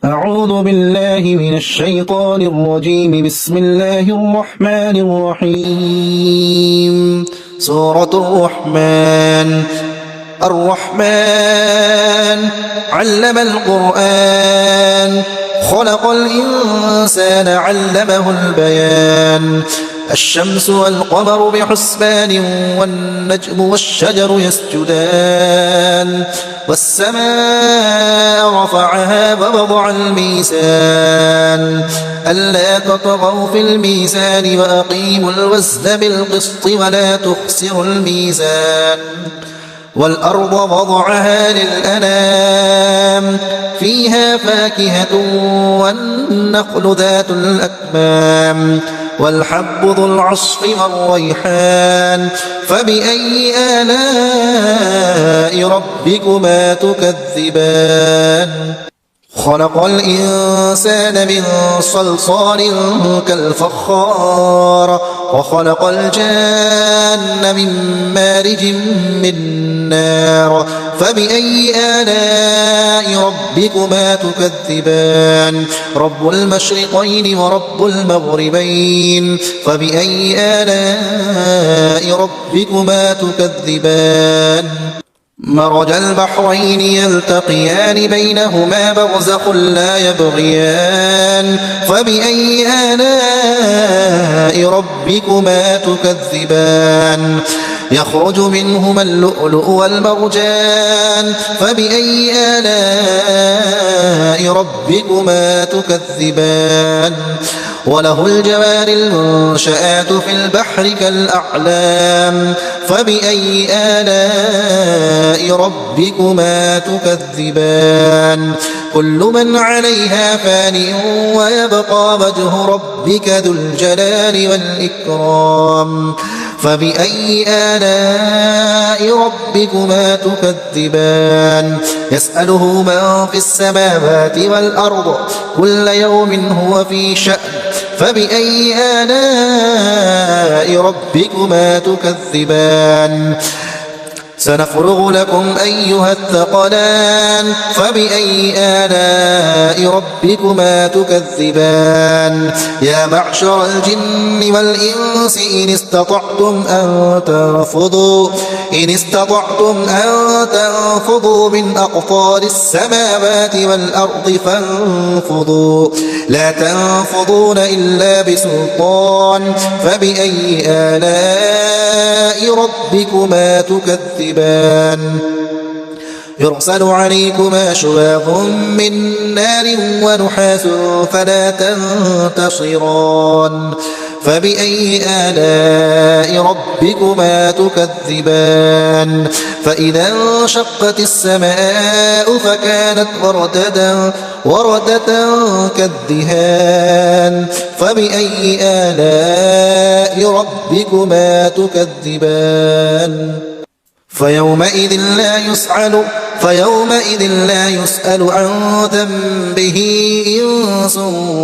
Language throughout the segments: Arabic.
أعوذ بالله من الشيطان الرجيم. بسم الله الرحمن الرحيم. سورة الرحمن. الرحمن علم القرآن، خلق الإنسان علمه البيان. الشمس والقمر بحسبان، والنجم والشجر يسجدان. والسماء رفعها ووضع الميزان، ألا تطغوا في الميزان وأقيموا الوزن بالقسط ولا تخسروا الميزان. والأرض وضعها للأنام، فيها فاكهة والنخل ذات الأكمام، والحب ذو العصف والريحان. فبأي آلاء ربكما تكذبان؟ خلق الإنسان من صلصال كالفخار، وخلق الجان من مارج من نار. فبأي آلاء ربكما تكذبان؟ رب المشرقين ورب المغربين. فبأي آلاء ربكما تكذبان؟ مرج البحرين يلتقيان، بينهما برزخ لا يبغيان. فبأي آلاء ربكما تكذبان؟ يخرج منهما اللؤلؤ والمرجان. فبأي آلاء ربكما تكذبان؟ وله الجوار المنشآت في البحر كالأعلام. فبأي آلاء ربكما تكذبان؟ كل من عليها فان، ويبقى وجه ربك ذو الجلال والإكرام. فبأي آلاء ربكما تكذبان؟ يسأله من في السماوات والأرض، كل يوم هو في شأن. فبأي آلاء ربكما تكذبان؟ سنفرغ لكم أيها الثقلان. فبأي آلاء ربكما تكذبان؟ يا معشر الجن والإنس إن استطعتم أن تنفضوا من أقطار السماوات والأرض فانفضوا، لا تنفضون إلا بسلطان. فبأي آلاء ربكما تكذبان؟ يرسل عليكما شواظ من نار ونحاس فلا تنتصران. فبأي آلاء ربكما تكذبان؟ فإذا انشقت السماء فكانت وردة كالدهان. فبأي آلاء ربكما تكذبان؟ فيومئذ لا يسأل عن ذنبه إنس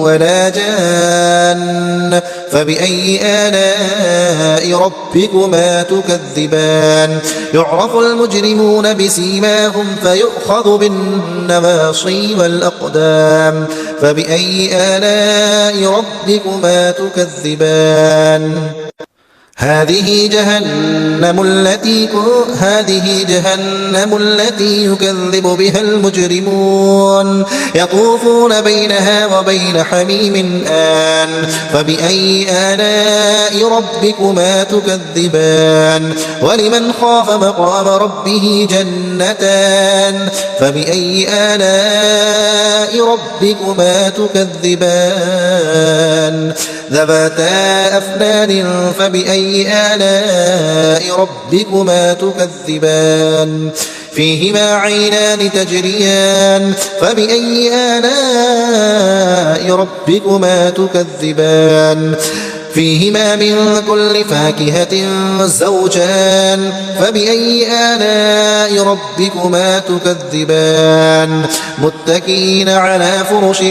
ولا جان. فبأي آلاء ربكما تكذبان؟ يعرف المجرمون بسيماهم فيؤخذ بالنواصي والأقدام. فبأي آلاء ربكما تكذبان؟ هذه جهنم التي يكذب بها المجرمون، يطوفون بينها وبين حميم آن. فبأي آلاء ربكما تكذبان؟ ولمن خاف مقام ربه جنتان. فبأي آلاء ربكما تكذبان؟ ذواتا أفنان. فبأي آلاء ربكما تكذبان؟ فيهما عينان تجريان. فبأي آلاء ربكما تكذبان؟ فيهما من كل فاكهة زوجان. فبأي آلاء ربكما تكذبان؟ متكئين على فرش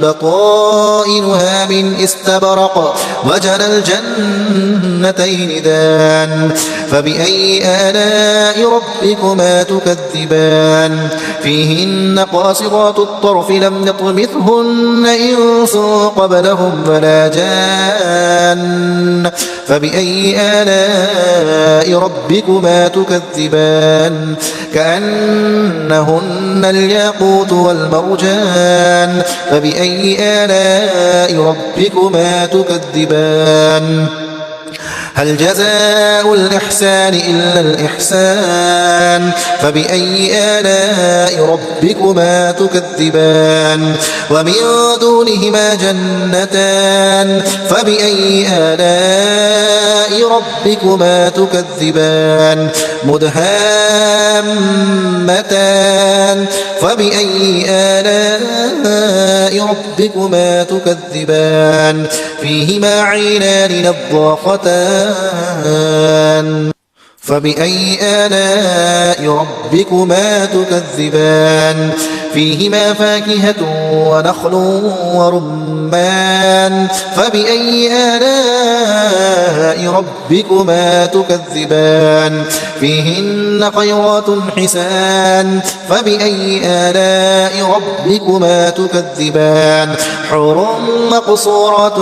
بطائنها من استبرق، وجنى الجنتين دان. فبأي آلاء ربكما تكذبان فيهن قاصرات الطرف لم يطمثهن إنس قبلهم ولا جان فبأي آلاء ربكما تكذبان كأنهن الياقوت والمرجان فبأي آلاء ربكما تكذبان هل جزاء الإحسان إلا الإحسان فبأي آلاء ربكما تكذبان ومن دونهما جنتان فبأي آلاء ربكما تكذبان مدهامتان فبأي آلاء ربكما تكذبان فيهما عينان نضاختان فبأي آلاء ربكما تكذبان فيهما فاكهة ونخل ورمان فبأي آلاء ربكما تكذبان فيهن خيرات حسان فبأي آلاء ربكما تكذبان حور مقصورات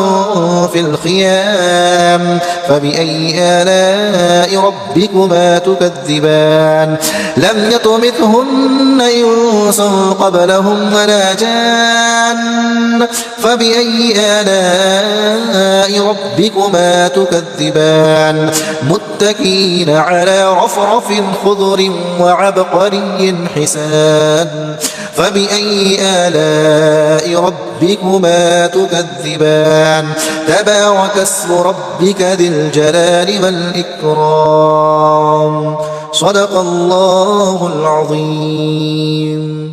في الخيام فبأي آلاء ربكما تكذبان لم يطمثهن إنس قبلهم ولا جان فبأي آلاء ربكما تكذبان متكئين على رفرف خضر وعبقري حسان فبأي آلاء ربكما تكذبان تبارك اسم ربك ذي الجلال والإكرام صدق الله العظيم.